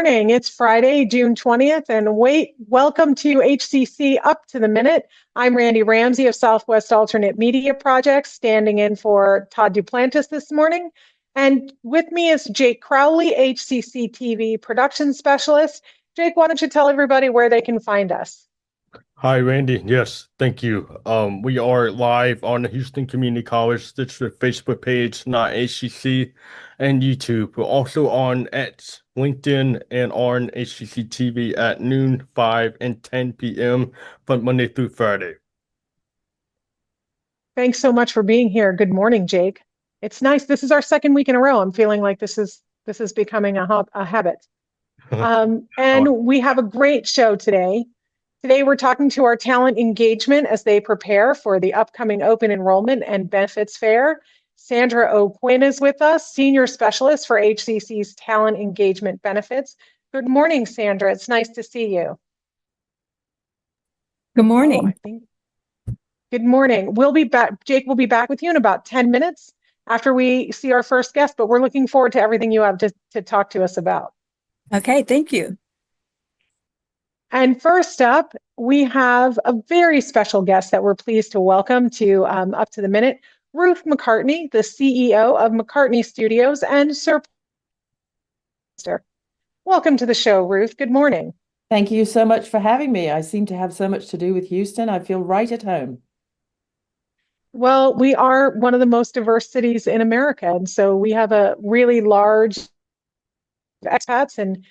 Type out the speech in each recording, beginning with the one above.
morning. It's Friday, June 20th, and welcome to HCC Up to the Minute. I'm Randy Ramsey of Southwest Alternate Media Projects, standing in for Todd Duplantis this morning. And with me is Jake Crowley, HCCTV production specialist. Jake, why don't you tell everybody where they can find us? Hi, Randy. Yes, thank you. We are live on the Houston Community College Stitcher Facebook page, not HCC, and YouTube. We're also on X, LinkedIn, and on HCC TV at noon, 5, and 10 p.m. from Monday through Friday. Thanks so much for being here. Good morning, Jake. It's nice. This is our second week in a row. I'm feeling like this is becoming a habit. And we have a great show today. Today, we're talking to our talent engagement as they prepare for the upcoming open enrollment and benefits fair. Sandra O'Guinn is with us, Senior Specialist for HCC's Talent Engagement Benefits. Good morning, Sandra. It's nice to see you. Good morning. Good morning. We'll be back. Jake will be back with you in about 10 minutes after we see our first guest, but we're looking forward to everything you have to talk to us about. Okay, thank you. And first up, we have a very special guest that we're pleased to welcome to Up to the Minute, Ruth McCartney, the CEO of McCartney Studios and Sir. Welcome to the show, Ruth. Good morning. Thank you so much for having me. I seem to have so much to do with Houston. I feel right at home. Well, we are one of the most diverse cities in America, and so we have a really large expats and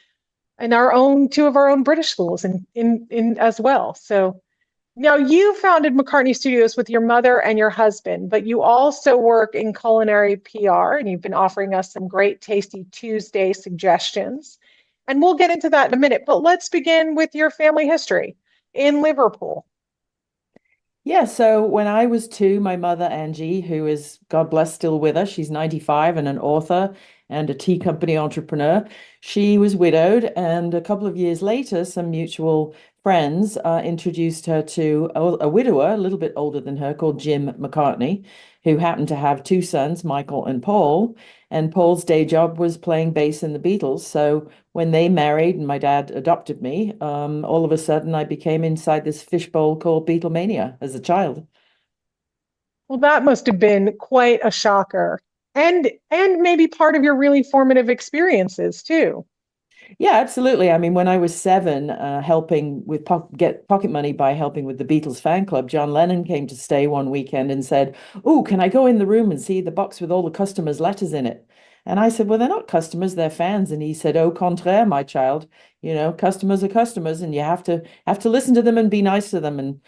two of our own British schools in as well. So now you founded McCartney Studios with your mother and your husband, but you also work in culinary PR, and you've been offering us some great Tasty Tuesday suggestions. And we'll get into that in a minute, but let's begin with your family history in Liverpool. Yeah, so when I was 2, my mother, Angie, who is, God bless, still with us, she's 95 and an author and a tea company entrepreneur. She was widowed, and a couple of years later, some mutual friends introduced her to a widower, a little bit older than her, called Jim McCartney, who happened to have 2 sons, Michael and Paul. And Paul's day job was playing bass in the Beatles. So when they married and my dad adopted me, all of a sudden I became inside this fishbowl called Beatlemania as a child. Well, that must have been quite a shocker, and maybe part of your really formative experiences too. Yeah, absolutely. I mean, when I was 7, helping with get pocket money by helping with the Beatles fan club, John Lennon came to stay one weekend and said, "Oh, can I go in the room and see the box with all the customers' letters in it?" And I said, "Well, they're not customers, they're fans." And he said, "Au contraire, my child. You know, customers are customers, and you have to listen to them and be nice to them." And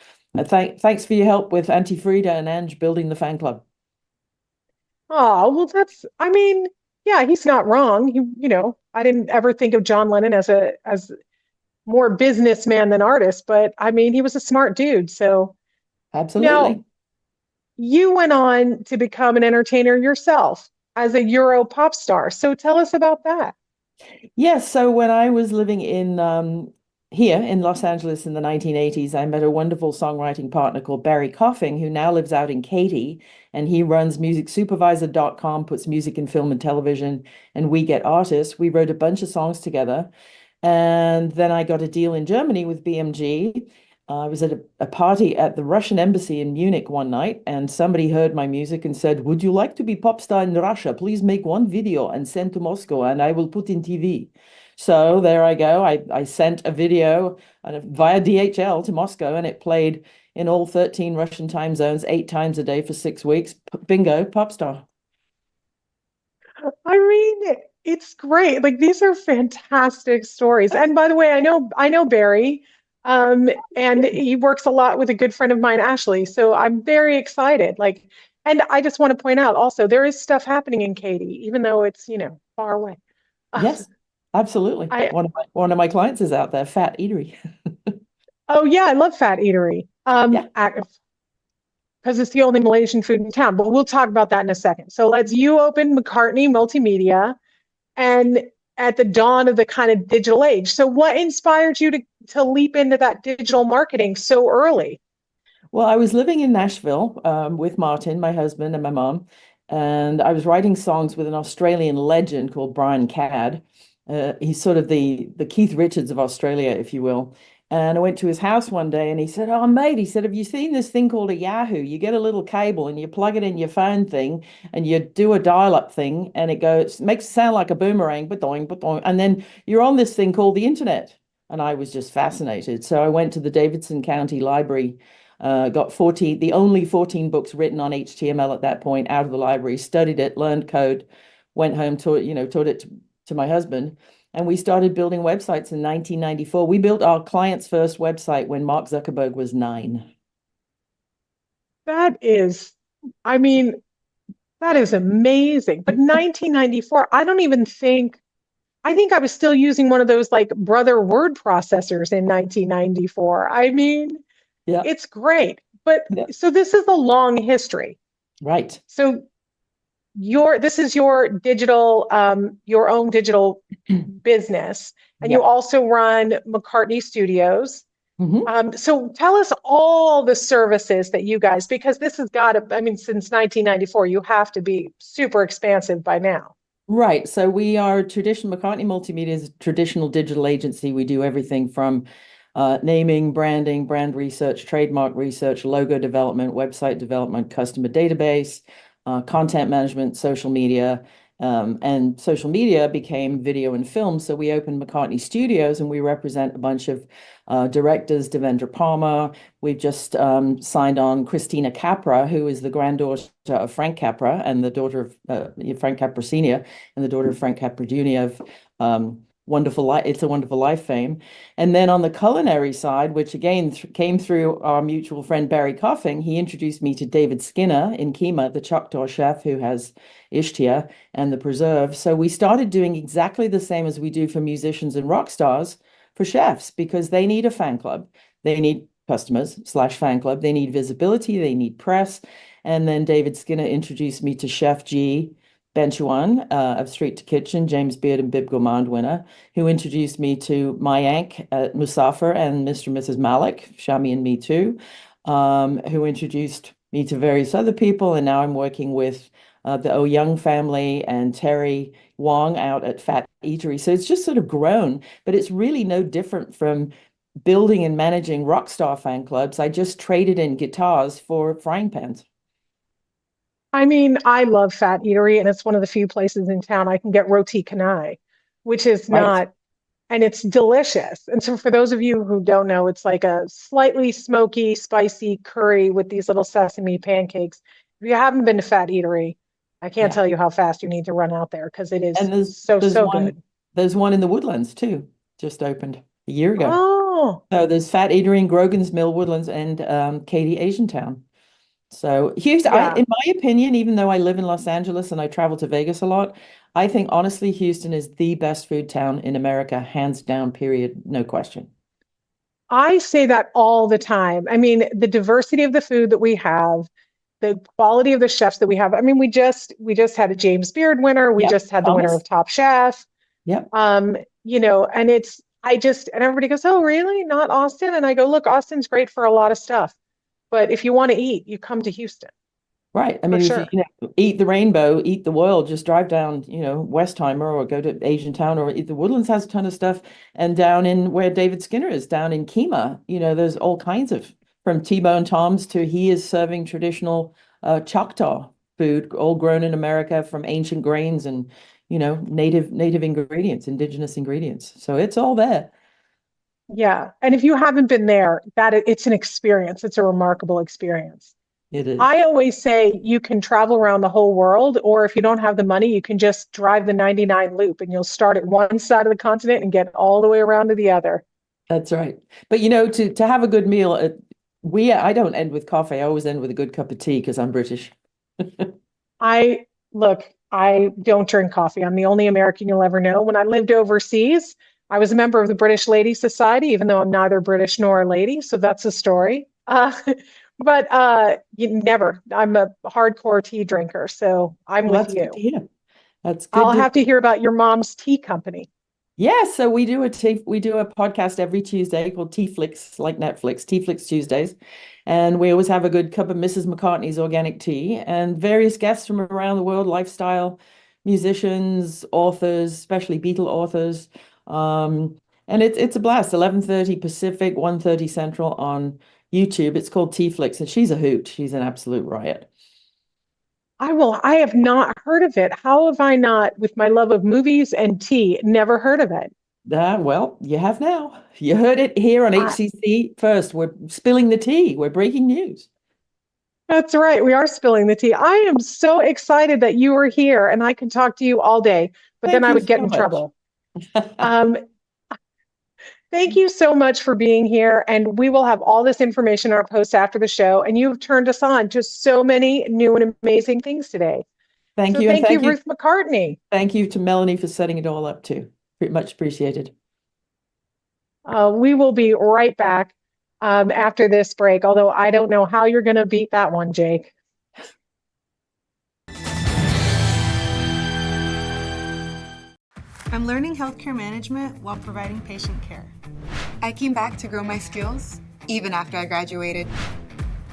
thanks for your help with Auntie Frida and Ange building the fan club. Oh, well, I mean, yeah, he's not wrong. I didn't ever think of John Lennon as more businessman than artist, but I mean, he was a smart dude. So now Absolutely. you went on to become an entertainer yourself as a Euro pop star. So tell us about that. Yes, so when I was living in here in Los Angeles in the 1980s, I met a wonderful songwriting partner called Barry Coffing, who now lives out in Katy, and he runs musicsupervisor.com, puts music in film and television, and We Get Artists. We wrote a bunch of songs together, and then I got a deal in Germany with BMG. I was at a party at the Russian embassy in Munich one night, and somebody heard my music and said, "Would you like to be pop star in Russia? Please make one video and send to Moscow, and I will put in TV." So there I go. I sent a video via DHL to Moscow, and it played in all 13 Russian time zones 8 times a day for 6 weeks. Bingo, pop star. I mean, it's great. Like these are fantastic stories. And by the way, I know Barry, and he works a lot with a good friend of mine, Ashley. So I'm very excited. And I just want to point out also there is stuff happening in Katy, even though it's, far away. Yes, absolutely. I One of my clients is out there, Fat Eatery. Oh yeah, I love Fat Eatery. Yeah. Because it's the only Malaysian food in town. But we'll talk about that in a second. So you open McCartney Multimedia, and at the dawn of the kind of digital age. So what inspired you to leap into that digital marketing so early? Well, I was living in Nashville with Martin, my husband, and my mom, and I was writing songs with an Australian legend called Brian Cadd. He's sort of the Keith Richards of Australia, if you will. And I went to his house one day and he said, "Oh, mate," he said, "have you seen this thing called a Yahoo? You get a little cable and you plug it in your phone thing and you do a dial-up thing and it goes, makes it sound like a boomerang, ba-doing, ba-doing, and then you're on this thing called the internet." And I was just fascinated. So I went to the Davidson County Library, got the only 14 books written on HTML at that point out of the library, studied it, learned code, went home, taught it to my husband. And we started building websites in 1994. We built our client's first website when Mark Zuckerberg was 9. That is, I mean, that is amazing. But 1994, I think I was still using one of those like brother word processors in 1994. I mean, Yeah, it's great. But yeah, so this is a long history. right. So this is your own digital business, and you Yeah. also run McCartney Studios. Mhm. So tell us all the services that you guys, because this has got to, I mean, since 1994, you have to be super expansive by now. Right. So we are traditional McCartney Multimedia is a traditional digital agency. We do everything from naming, branding, brand research, trademark research, logo development, website development, customer database, content management, social media. And social media became video and film. So we opened McCartney Studios and we represent a bunch of directors, Devendra Palmer. We've just signed on Christina Capra, who is the granddaughter of Frank Capra and the daughter of Frank Capra Sr. and the daughter of Frank Capra Jr. of It's a Wonderful Life fame. And then on the culinary side, which again came through our mutual friend Barry Coffing, he introduced me to David Skinner in Kemah, the Choctaw chef who has Ishtia and the preserve. So we started doing exactly the same as we do for musicians and rock stars for chefs because they need a fan club. They need customers/fan club. They need visibility. They need press. And then David Skinner introduced me to Chef G. Benchuan of Street to Kitchen, James Beard and Bib Gourmand winner, who introduced me to Mayank at Musafir and Mr. and Mrs. Malik, Shami and me too, who introduced me to various other people. And now I'm working with the O Young family and Terry Wong out at Fat Eatery. So it's just sort of grown, but it's really no different from building and managing rock star fan clubs. I just traded in guitars for frying pans. I mean, I love Fat Eatery, and it's one of the few places in town I can get roti canai, which is Right. not, and it's delicious. And so, for those of you who don't know, it's like a slightly smoky, spicy curry with these little sesame pancakes. If you haven't been to Fat Eatery, I can't Yeah. tell you how fast you need to run out there because it is And there's so, there's so one good. there's one in the Woodlands too, just opened a year ago. Oh, So there's Fat Eatery in Grogan's Mill Woodlands and Katy Asiantown. So Houston, yeah. in my opinion, even though I live in Los Angeles and I travel to Vegas a lot, I think honestly Houston is the best food town in America, hands down, period, no question. I say that all the time. I mean, the diversity of the food that we have, the quality of the chefs that we have. I mean, we just had a James Beard winner. We Yep, just had the winner Thomas. of Top Chef. Yep, And and everybody goes, "Oh, really? Not Austin?" And I go, "Look, Austin's great for a lot of stuff, but if you want to eat, you come to Houston right. I for mean, if you, sure." eat the rainbow, eat the world, just drive down, Westheimer or go to Asiantown or the Woodlands has a ton of stuff. And down in where David Skinner is, down in Kemah, there's all kinds of from T-Bone Tom's to he is serving traditional Choctaw food, all grown in America from ancient grains and, native ingredients, indigenous ingredients. So it's all there. Yeah. And if you haven't been there, it's an experience. It's a remarkable experience. It is. I always say you can travel around the whole world, or if you don't have the money, you can just drive the 99 loop and you'll start at one side of the continent and get all the way around to the other. That's right. But to have a good meal, I don't end with coffee. I always end with a good cup of tea because I'm British. I look, I don't drink coffee. I'm the only American you'll ever know. When I lived overseas, I was a member of the British Lady Society, even though I'm neither British nor a lady. So that's a story. I'm a hardcore tea drinker. So I'm Well, with that's good to you. hear. That's good I'll to have to hear about your mom's tea company. Yeah, so we do a podcast every Tuesday called Tea Flicks, like Netflix, Tea Flicks Tuesdays. And we always have a good cup of Mrs. McCartney's organic tea and various guests from around the world, lifestyle, musicians, authors, especially Beatle authors. And it's a blast. 11:30 Pacific, 1:30 Central on YouTube. It's called T-Flix, and she's a hoot. She's an absolute riot. I have not heard of it. How have I not, with my love of movies and tea, never heard of it? Well, you have now. You heard it here on I- HCC first. We're spilling the tea. We're breaking news. That's right. We are spilling the tea. I am so excited that you are here and I can talk to you all day, but then Thank I you would get so in much. trouble. Um, Thank you so much for being here. And we will have all this information in our posts after the show. And you've turned us on to so many new and amazing things today. Thank So you, and thank you, thank you, Ruth McCartney. thank you to Melanie for setting it all up too. Pretty much appreciated. We will be right back after this break, although I don't know how you're going to beat that one, Jake. I'm learning healthcare management while providing patient care. I came back to grow my skills, even after I graduated.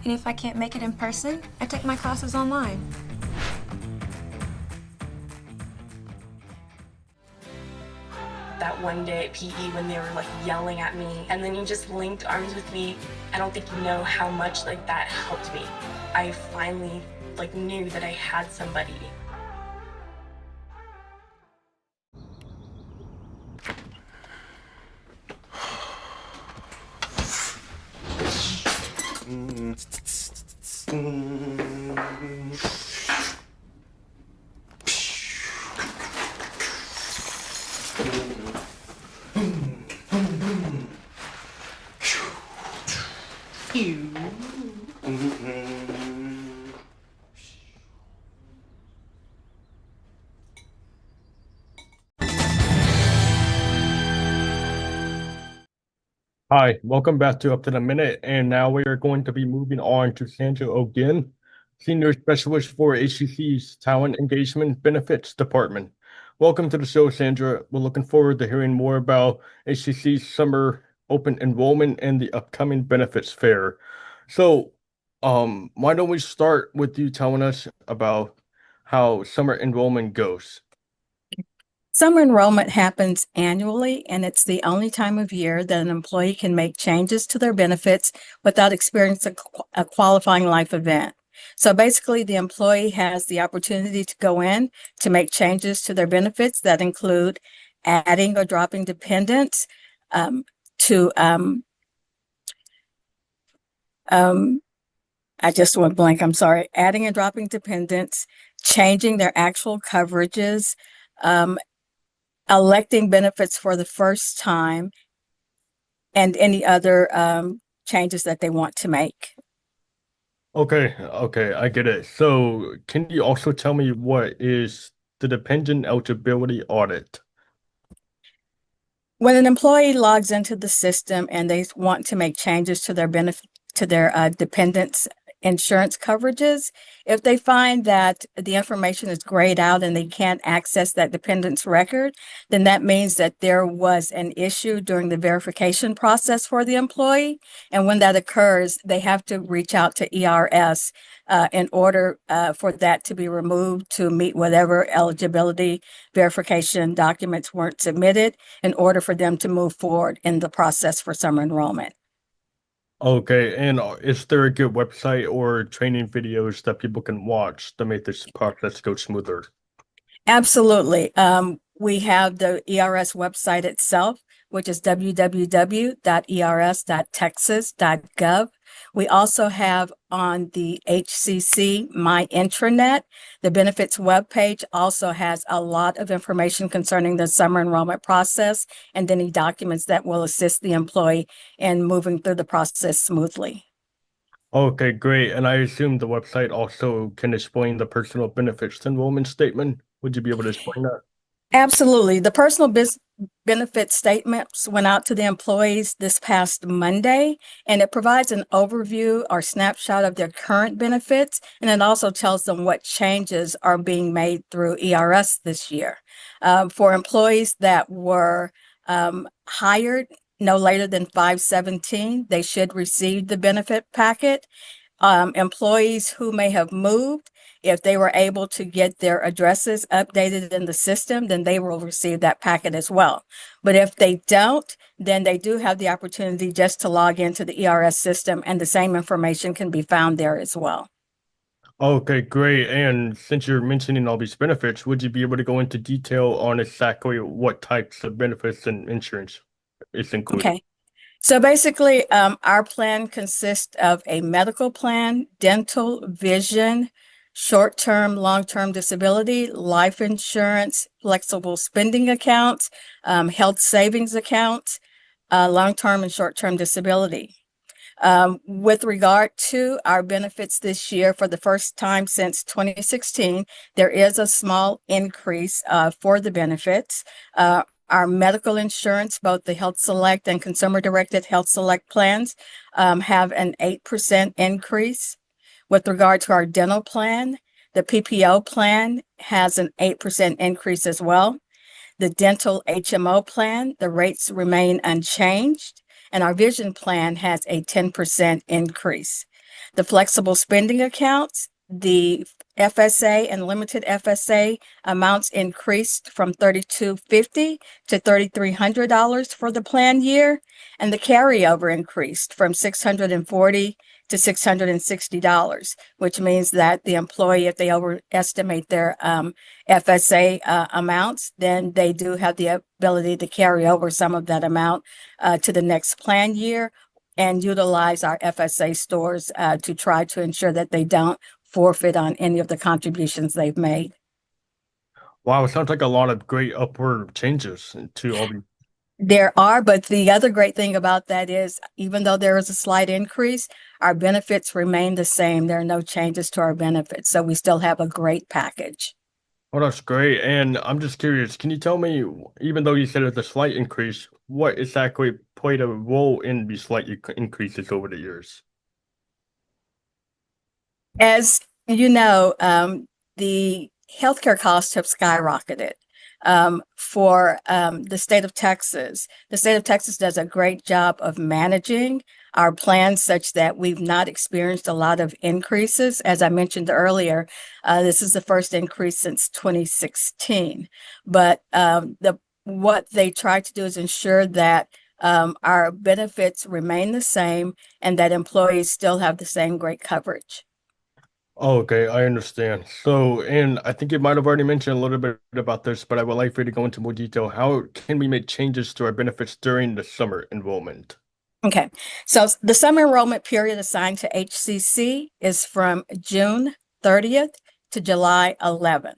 And if I can't make it in person, I take my classes online. That one day at PE when they were like yelling at me and then you just linked arms with me, I don't think you know how much like that helped me. I finally like knew that I had somebody. Hi, welcome back to Up to the Minute, and now we are going to be moving on to Sandra O'Guinn, Senior Specialist for HCC's Talent Engagement Benefits Department. Welcome to the show, Sandra. We're looking forward to hearing more about HCC's Summer Open Enrollment and the upcoming benefits fair. So, why don't we start with you telling us about how summer enrollment goes? Summer enrollment happens annually, and it's the only time of year that an employee can make changes to their benefits without experiencing a qualifying life event. So basically, the employee has the opportunity to go in to make changes to their benefits that include adding or dropping dependents, I just went blank, I'm sorry, adding and dropping dependents, changing their actual coverages, electing benefits for the first time, and any other changes that they want to make. Okay, I get it. So, can you also tell me what is the dependent eligibility audit? When an employee logs into the system and they want to make changes to their dependents insurance coverages, if they find that the information is grayed out and they can't access that dependent's record, then that means that there was an issue during the verification process for the employee. And when that occurs, they have to reach out to ERS in order for that to be removed to meet whatever eligibility verification documents weren't submitted in order for them to move forward in the process for summer enrollment. Okay, and is there a good website or training videos that people can watch to make this process go smoother? Absolutely. We have the ERS website itself, which is www.ers.texas.gov. We also have on the HCC My Intranet, the benefits webpage also has a lot of information concerning the summer enrollment process and any documents that will assist the employee in moving through the process smoothly. Okay, great. And I assume the website also can explain the personal benefits enrollment statement. Would you be able to explain that? Absolutely. The personal benefit statements went out to the employees this past Monday, and it provides an overview or snapshot of their current benefits, and it also tells them what changes are being made through ERS this year. For employees that were hired no later than 5/17, they should receive the benefit packet. Employees who may have moved, If they were able to get their addresses updated in the system, then they will receive that packet as well. But if they don't, then they do have the opportunity just to log into the ERS system, and the same information can be found there as well. Okay, great. And since you're mentioning all these benefits, would you be able to go into detail on exactly what types of benefits and insurance is included? Okay. So basically, our plan consists of a medical plan, dental, vision, short-term, long-term disability, life insurance, flexible spending accounts, health savings accounts, long-term and short-term disability. With regard to our benefits this year, for the first time since 2016, there is a small increase for the benefits. Our medical insurance, both the Health Select and consumer-directed Health Select plans, have an 8% increase. With regard to our dental plan, the PPO plan has an 8% increase as well. The dental HMO plan, the rates remain unchanged, and our vision plan has a 10% increase. The flexible spending accounts, the FSA and limited FSA amounts increased from $3,250 to $3,300 for the plan year, and the carryover increased from $640 to $660, which means that the employee, if they overestimate their FSA amounts, then they do have the ability to carry over some of that amount to the next plan year and utilize our FSA stores to try to ensure that they don't forfeit on any of the contributions they've made. Wow, it sounds like a lot of great upward changes to all the. There are, but the other great thing about that is, even though there is a slight increase, our benefits remain the same. There are no changes to our benefits, so we still have a great package. Oh, that's great. And I'm just curious, can you tell me, even though you said it's a slight increase, what exactly played a role in these slight increases over the years? As you know, the healthcare costs have skyrocketed. For the state of Texas. The state of Texas does a great job of managing our plans such that we've not experienced a lot of increases. As I mentioned earlier, this is the first increase since 2016. But what they try to do is ensure that our benefits remain the same and that employees still have the same great coverage. Oh, okay, I understand. So, and I think you might have already mentioned a little bit about this, but I would like for you to go into more detail. How can we make changes to our benefits during the summer enrollment? Okay, so the summer enrollment period assigned to HCC is from June 30th to July 11th.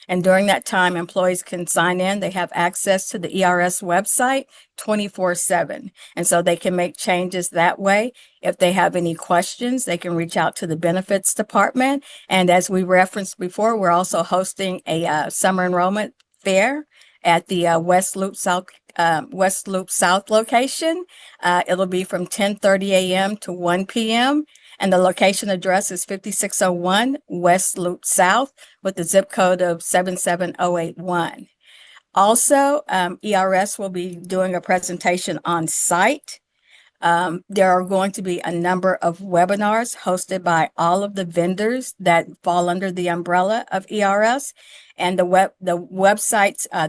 And during that time, employees can sign in. They have access to the ERS website 24/7. And so they can make changes that way. If they have any questions, they can reach out to the benefits department. And as we referenced before, we're also hosting a summer enrollment fair at the West Loop South location. It'll be from 10:30 a.m. to 1 p.m. And the location address is 5601 West Loop South with the zip code of 77081. Also, ERS will be doing a presentation on site. There are going to be a number of webinars hosted by all of the vendors that fall under the umbrella of ERS. And the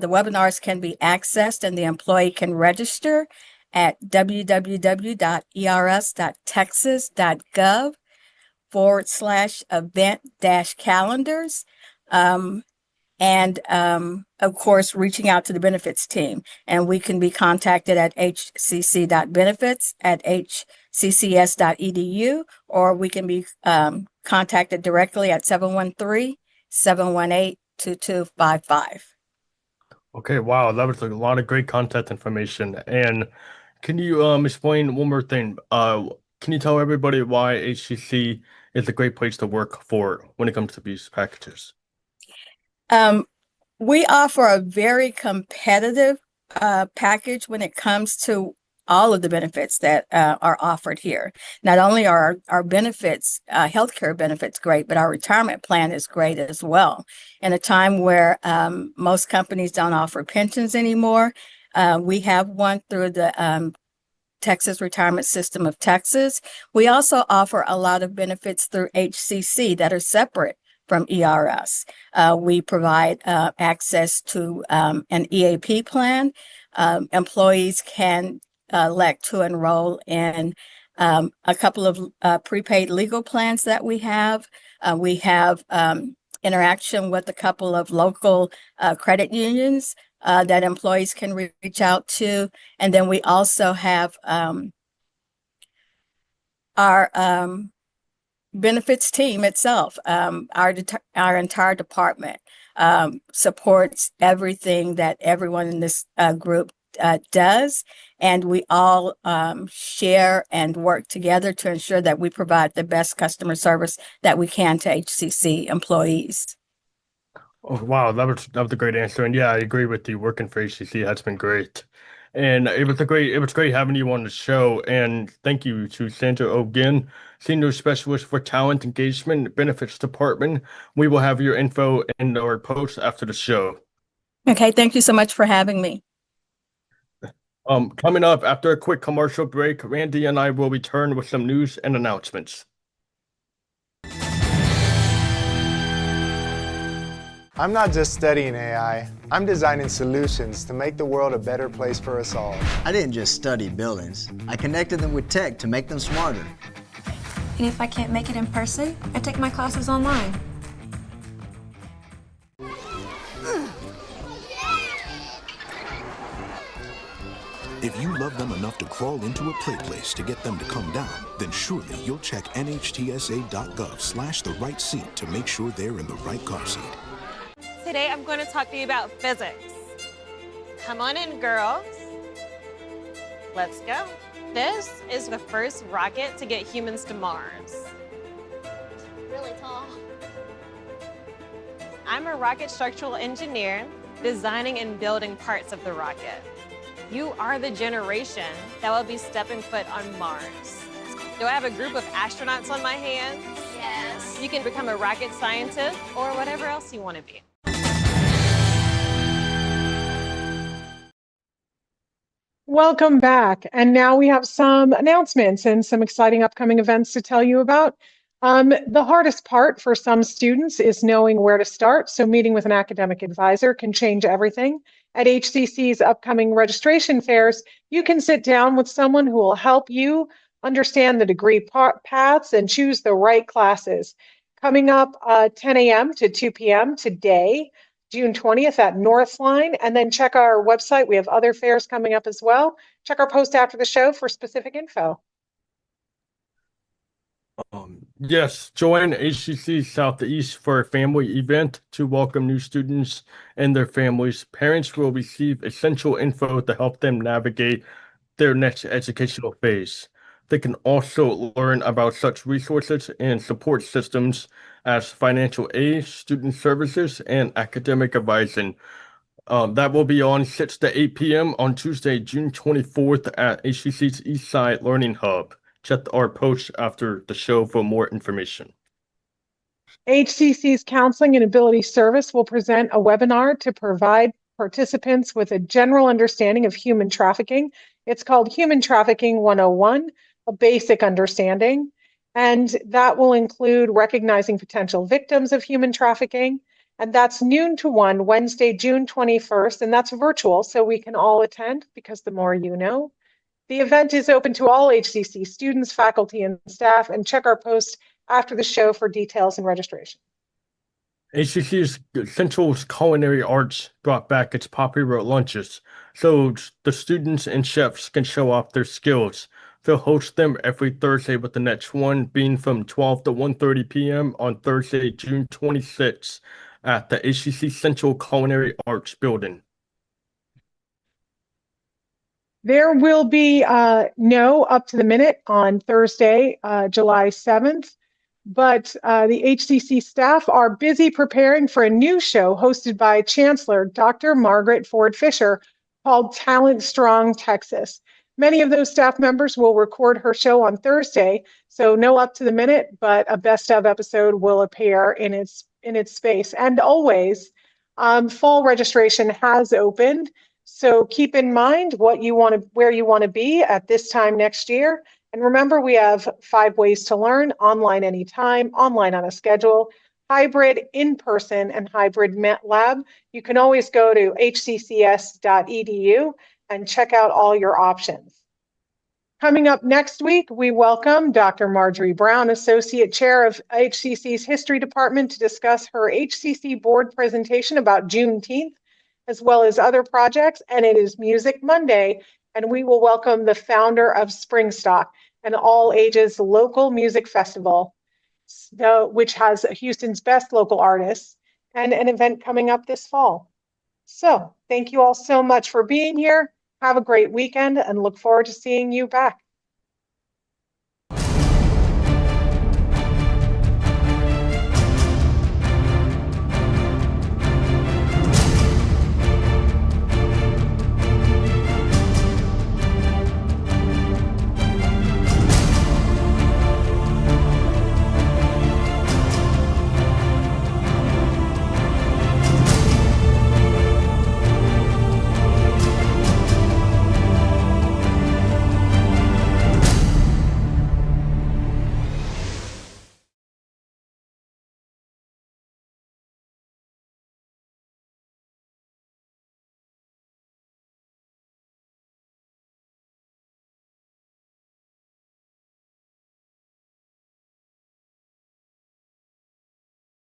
webinars can be accessed and the employee can register at www.ers.texas.gov/event-calendars. Of course, reaching out to the benefits team. And we can be contacted at hcc.benefits@hccs.edu, or we can be contacted directly at 713-718-2255. Okay, wow, that was a lot of great contact information. And can you explain one more thing? Can you tell everybody why HCC is a great place to work for when it comes to these packages? We offer a very competitive package when it comes to all of the benefits that are offered here. Not only are our benefits, healthcare benefits great, but our retirement plan is great as well. In a time where most companies don't offer pensions anymore, we have one through the Texas Retirement System of Texas. We also offer a lot of benefits through HCC that are separate from ERS. We provide access to an EAP plan. Employees can elect to enroll in a couple of prepaid legal plans that we have. We have interaction with a couple of local credit unions that employees can reach out to. And then we also have our benefits team itself. Our entire department supports everything that everyone in this group does, and we all share and work together to ensure that we provide the best customer service that we can to HCC employees. Oh, wow, that was a great answer. And yeah, I agree with you. Working for HCC has been great. And it was great having you on the show. And thank you to Sandra O'Guinn, Senior Specialist for Talent Engagement Benefits Department. We will have your info in our post after the show. Okay, thank you so much for having me. Coming up after a quick commercial break, Randy and I will return with some news and announcements. I'm not just studying AI, I'm designing solutions to make the world a better place for us all. I didn't just study buildings, I connected them with tech to make them smarter. And if I can't make it in person, I take my classes online. If you love them enough to crawl into a play place to get them to come down, then surely you'll check nhtsa.gov/the right seat to make sure they're in the right car seat. Today I'm going to talk to you about physics. Come on in, girls. Let's go. This is the first rocket to get humans to Mars. Really tall. I'm a rocket structural engineer, designing and building parts of the rocket. You are the generation that will be stepping foot on Mars. Do I have a group of astronauts on my hands? Yes. You can become a rocket scientist or whatever else you want to be. Welcome back. And now we have some announcements and some exciting upcoming events to tell you about. The hardest part for some students is knowing where to start. So meeting with an academic advisor can change everything. At HCC's upcoming registration fairs, you can sit down with someone who will help you understand the degree paths and choose the right classes. Coming up 10 a.m. to 2 p.m. today, June 20th at Northline, and then check our website. We have other fairs coming up as well. Check our post after the show for specific info. Yes, join HCC Southeast for a family event to welcome new students and their families. Parents will receive essential info to help them navigate their next educational phase. They can also learn about such resources and support systems as financial aid, student services, and academic advising. That will be on 6 to 8 p.m. on Tuesday, June 24th at HCC's Eastside Learning Hub. Check our post after the show for more information. HCC's Counseling and Ability Service will present a webinar to provide participants with a general understanding of human trafficking. It's called Human Trafficking 101, a basic understanding. And that will include recognizing potential victims of human trafficking. And that's noon to 1, Wednesday, June 21st. And that's virtual, so we can all attend because the more you know. The event is open to all HCC students, faculty, and staff, and check our post after the show for details and registration. HCC's Central's Culinary Arts brought back its popular lunches, so the students and chefs can show off their skills. They'll host them every Thursday, with the next one being from 12 to 1:30 p.m. on Thursday, June 26th at the HCC Central Culinary Arts Building. There will be no Up to the Minute on Thursday, July 7th, but the HCC staff are busy preparing for a new show hosted by Chancellor Dr. Margaret Ford Fisher called Talent Strong Texas. Many of those staff members will record her show on Thursday, so no Up to the Minute, but a best of episode will appear in its space. And always, fall registration has opened. So keep in mind where you want to be at this time next year. And remember, we have 5 ways to learn: online anytime, online on a schedule, hybrid in-person and hybrid lab, you can always go to hccs.edu and check out all your options. Coming up next week, we welcome Dr. Marjorie Brown, Associate Chair of HCC's History Department, to discuss her HCC board presentation about Juneteenth, as well as other projects. And it is Music Monday, and we will welcome the founder of Springstock, an all-ages local music festival, which has Houston's best local artists, and an event coming up this fall. So thank you all so much for being here. Have a great weekend and look forward to seeing you back.